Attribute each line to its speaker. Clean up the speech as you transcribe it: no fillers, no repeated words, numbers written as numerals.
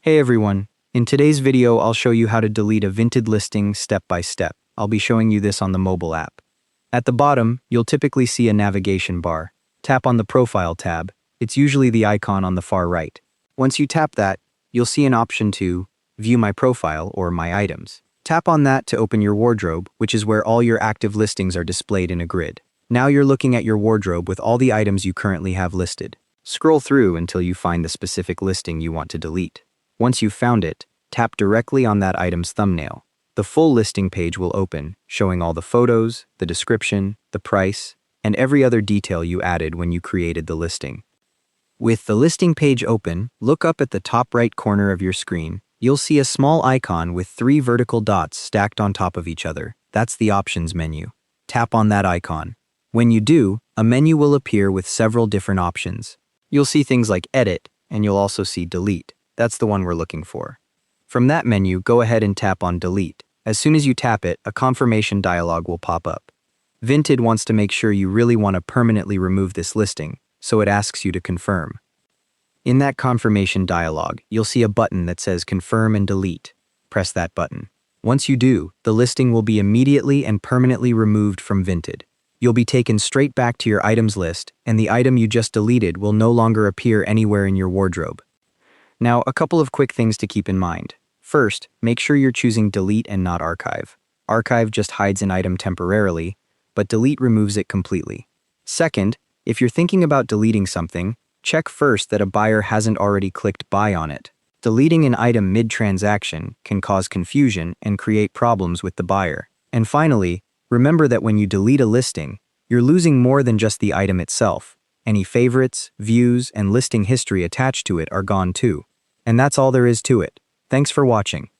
Speaker 1: Hey everyone, in today's video I'll show you how to delete a Vinted listing step by step. I'll be showing you this on the mobile app. At the bottom, you'll typically see a navigation bar. Tap on the Profile tab. It's usually the icon on the far right. Once you tap that, you'll see an option to View My Profile or My Items. Tap on that to open your wardrobe, which is where all your active listings are displayed in a grid. Now you're looking at your wardrobe with all the items you currently have listed. Scroll through until you find the specific listing you want to delete. Once you've found it, tap directly on that item's thumbnail. The full listing page will open, showing all the photos, the description, the price, and every other detail you added when you created the listing. With the listing page open, look up at the top right corner of your screen. You'll see a small icon with 3 vertical dots stacked on top of each other. That's the Options menu. Tap on that icon. When you do, a menu will appear with several different options. You'll see things like Edit, and you'll also see Delete. That's the one we're looking for. From that menu, go ahead and tap on Delete. As soon as you tap it, a confirmation dialog will pop up. Vinted wants to make sure you really want to permanently remove this listing, so it asks you to confirm. In that confirmation dialog, you'll see a button that says Confirm and Delete. Press that button. Once you do, the listing will be immediately and permanently removed from Vinted. You'll be taken straight back to your items list, and the item you just deleted will no longer appear anywhere in your wardrobe. Now, a couple of quick things to keep in mind. First, make sure you're choosing Delete and not Archive. Archive just hides an item temporarily, but Delete removes it completely. Second, if you're thinking about deleting something, check first that a buyer hasn't already clicked Buy on it. Deleting an item mid-transaction can cause confusion and create problems with the buyer. And finally, remember that when you delete a listing, you're losing more than just the item itself. Any favorites, views, and listing history attached to it are gone too. And that's all there is to it. Thanks for watching.